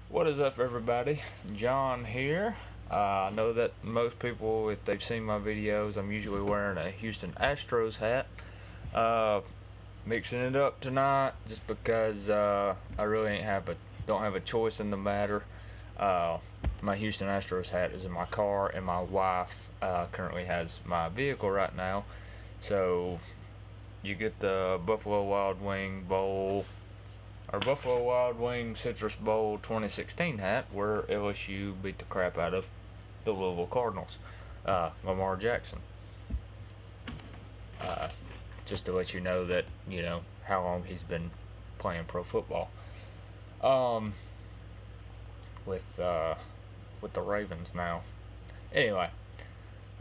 What is up, everybody? John here. I know that most people, if they've seen my videos, I'm usually wearing a Houston Astros hat. Uh, Mixing it up tonight just because I really don't have a choice in the matter. Uh, my Houston Astros hat is in my car, and my wife currently has my vehicle right now. So you get the Buffalo Wild Wing Bowl our Buffalo Wild Wings Citrus Bowl 2016 hat, where LSU beat the crap out of the Louisville Cardinals. Lamar Jackson. Uh, just to let you know that how long he's been playing pro football. Um, with the Ravens now. Anyway,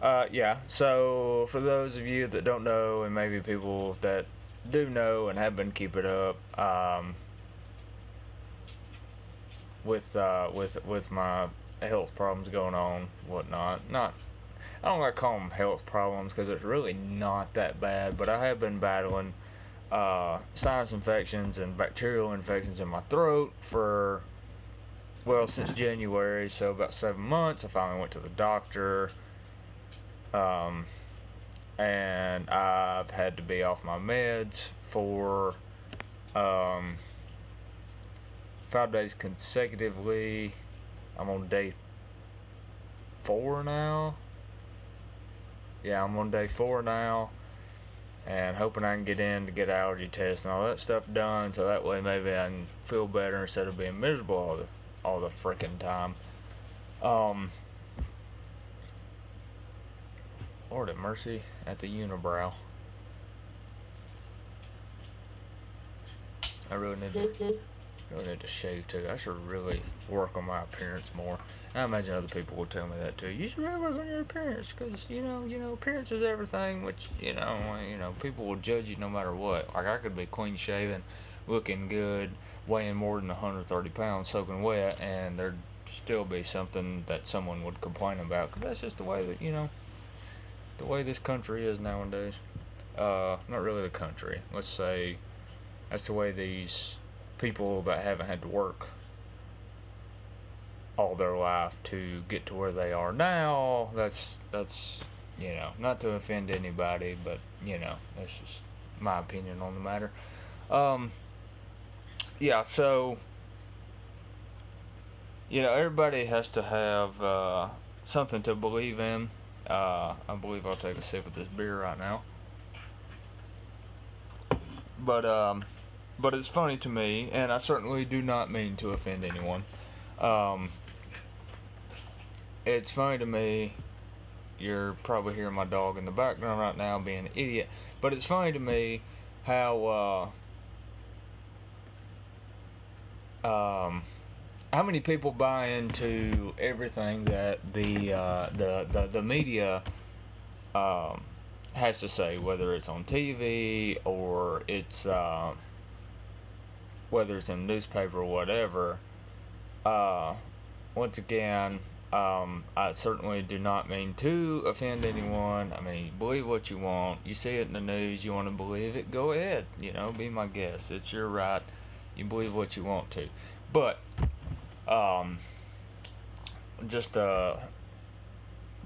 yeah. So for those of you that don't know, and maybe people that do know and have been keeping up, with my health problems going on, whatnot. Not, I don't like to call them health problems because it's really not that bad, but I have been battling sinus infections and bacterial infections in my throat for since January, so about 7 months. I finally went to the doctor, um, and I've had to be off my meds for um, 5 days consecutively. I'm on day 4 now. Yeah, I'm on day 4 now, and hoping I can get in to get allergy tests and all that stuff done, so that way maybe I can feel better instead of being miserable all the freaking time. Um, Lord have mercy at the unibrow. I really need to shave too. I should really work on my appearance more. I imagine other people will tell me that too. You should really work on your appearance because appearance is everything. Which people will judge you no matter what. Like I could be clean shaven, looking good, weighing more than 130 pounds, soaking wet, and there'd still be something that someone would complain about. Because that's just the way that the way this country is nowadays. Not really the country. Let's say that's the way these people that haven't had to work all their life to get to where they are now. That's not to offend anybody, but that's just my opinion on the matter. Um, yeah, so everybody has to have something to believe in. I believe I'll take a sip of this beer right now. But it's funny to me, and I certainly do not mean to offend anyone. Um, it's funny to me. You're probably hearing my dog in the background right now being an idiot, but it's funny to me how many people buy into everything that the media um, has to say, whether it's on TV or it's whether it's in newspaper or whatever. Uh, Once again, I certainly do not mean to offend anyone. I mean, believe what you want. You see it in the news, you want to believe it, go ahead. Be my guest. It's your right. You believe what you want to. But, um, just throw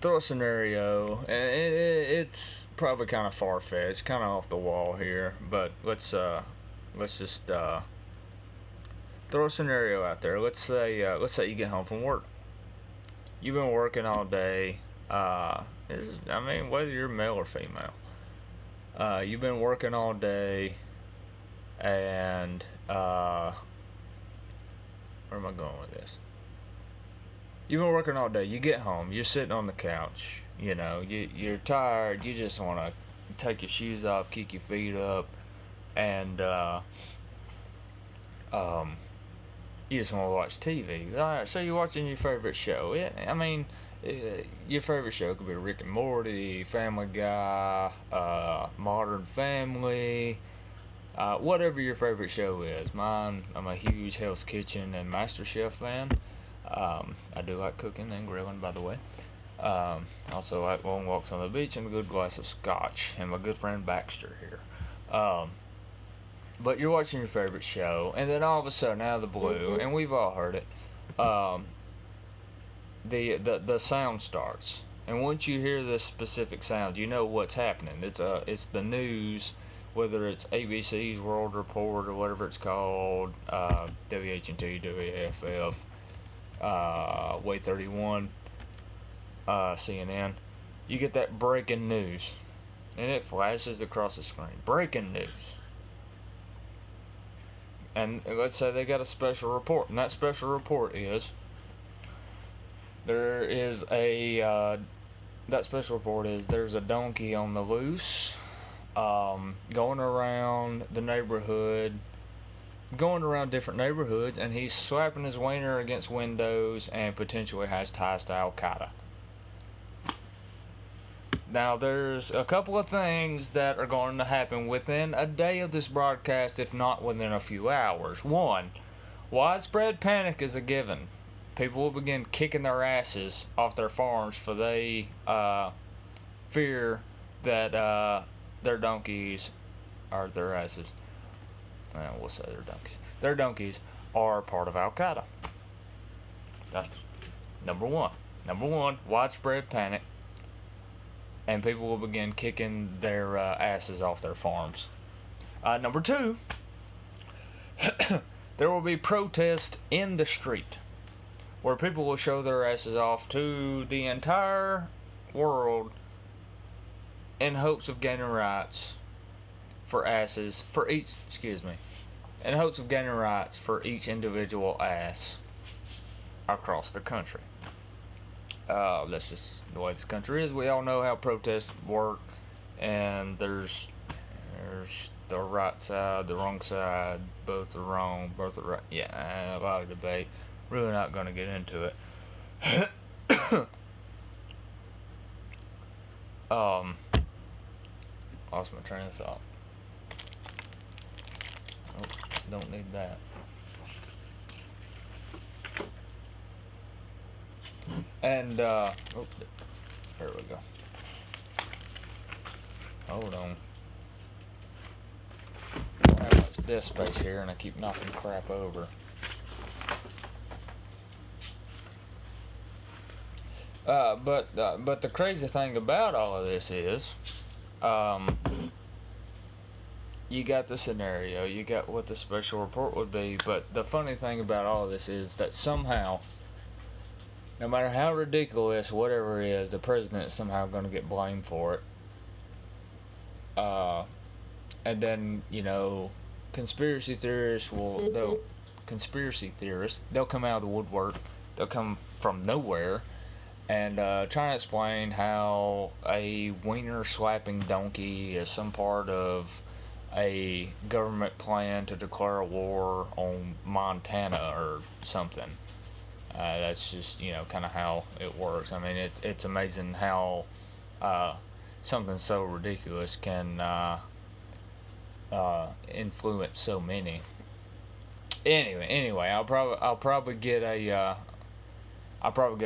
a scenario, and it's probably kind of far fetched, kind of off the wall here, but let's just throw a scenario out there. Let's say you get home from work. You've been working all day. Whether you're male or female, you've been working all day, and where am I going with this? You've been working all day. You get home. You're sitting on the couch. You're tired. You just want to take your shoes off, kick your feet up, and um, you just want to watch TV. All right, so you're watching your favorite show. Yeah, your favorite show could be Rick and Morty, Family Guy, Modern Family, whatever your favorite show is. Mine, I'm a huge Hell's Kitchen and MasterChef fan. I do like cooking and grilling, by the way. Also like long walks on the beach and a good glass of scotch, and my good friend Baxter here. But you're watching your favorite show, and then all of a sudden, out of the blue, and we've all heard it, um, the sound starts, and once you hear this specific sound, you know what's happening. It's the news, whether it's ABC's World Report or whatever it's called, WHNT, WAFF, Way 31, CNN. You get that breaking news, and it flashes across the screen. Breaking news. And let's say they got a special report, and that special report is there's a donkey on the loose, going around the neighborhood, going around different neighborhoods, and he's slapping his wiener against windows and potentially has ties to Al Qaeda. Now, there's a couple of things that are going to happen within a day of this broadcast, if not within a few hours. One, widespread panic is a given. People will begin kicking their asses off their farms for they fear that their donkeys, or their asses, we'll say their donkeys are part of Al Qaeda. That's number one. Number one, widespread panic, and people will begin kicking their asses off their farms. Number two, there will be protests in the street where people will show their asses off to the entire world in hopes of gaining rights for asses for each, in hopes of gaining rights for each individual ass across the country. That's just the way this country is. We all know how protests work, and there's the right side, the wrong side, both are wrong, both are right. Yeah, a lot of debate. Really not going to get into it. Lost my train of thought. Oh, don't need that. And, there we go. Hold on. I don't have much desk space here, and I keep knocking crap over. But the crazy thing about all of this is, you got the scenario, you got what the special report would be, but the funny thing about all of this is that somehow, no matter how ridiculous whatever it is, the president is somehow going to get blamed for it. And then, conspiracy theorists they'll come out of the woodwork, they'll come from nowhere, and try to explain how a wiener slapping donkey is some part of a government plan to declare a war on Montana or something. That's just, kind of how it works. I mean, it's amazing how something so ridiculous can influence so many. Anyway, I'll probably get a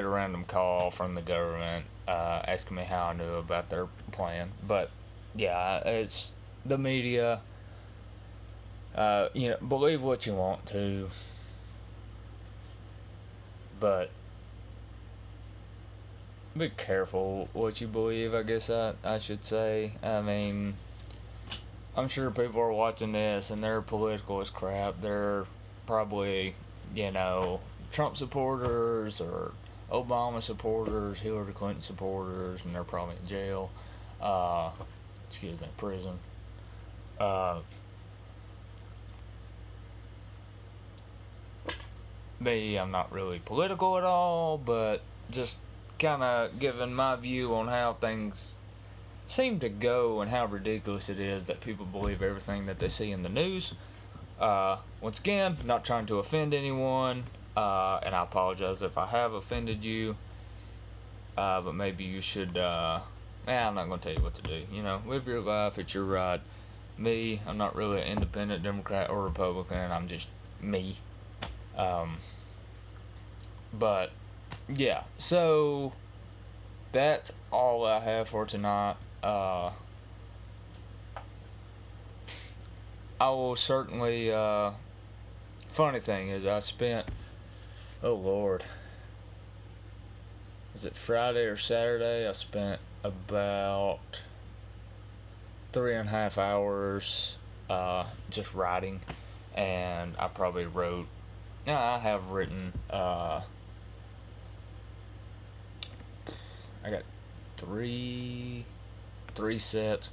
random call from the government asking me how I knew about their plan. But yeah, it's the media. Believe what you want to, but be careful what you believe, I guess I should say. I mean, I'm sure people are watching this and they're political as crap. They're probably, Trump supporters or Obama supporters, Hillary Clinton supporters, and they're probably in jail. Prison. I'm not really political at all, but just kind of giving my view on how things seem to go and how ridiculous it is that people believe everything that they see in the news. Once again, not trying to offend anyone, and I apologize if I have offended you, but maybe you should, I'm not going to tell you what to do. Live your life, it's your right. Me, I'm not really an independent Democrat or Republican, I'm just me. But yeah, so that's all I have for tonight. I will certainly, funny thing is I spent Oh Lord. Was it Friday or Saturday? I spent about 3.5 hours just writing, and I probably wrote. Yeah, I have written. I got three sets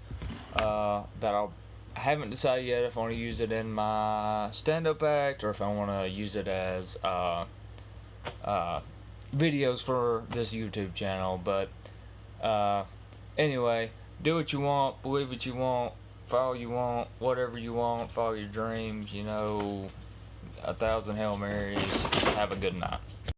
that I haven't decided yet if I want to use it in my stand-up act or if I want to use it as uh, videos for this YouTube channel. But anyway, do what you want, believe what you want, follow you want, whatever you want, follow your dreams. 1,000 Hail Marys. Have a good night.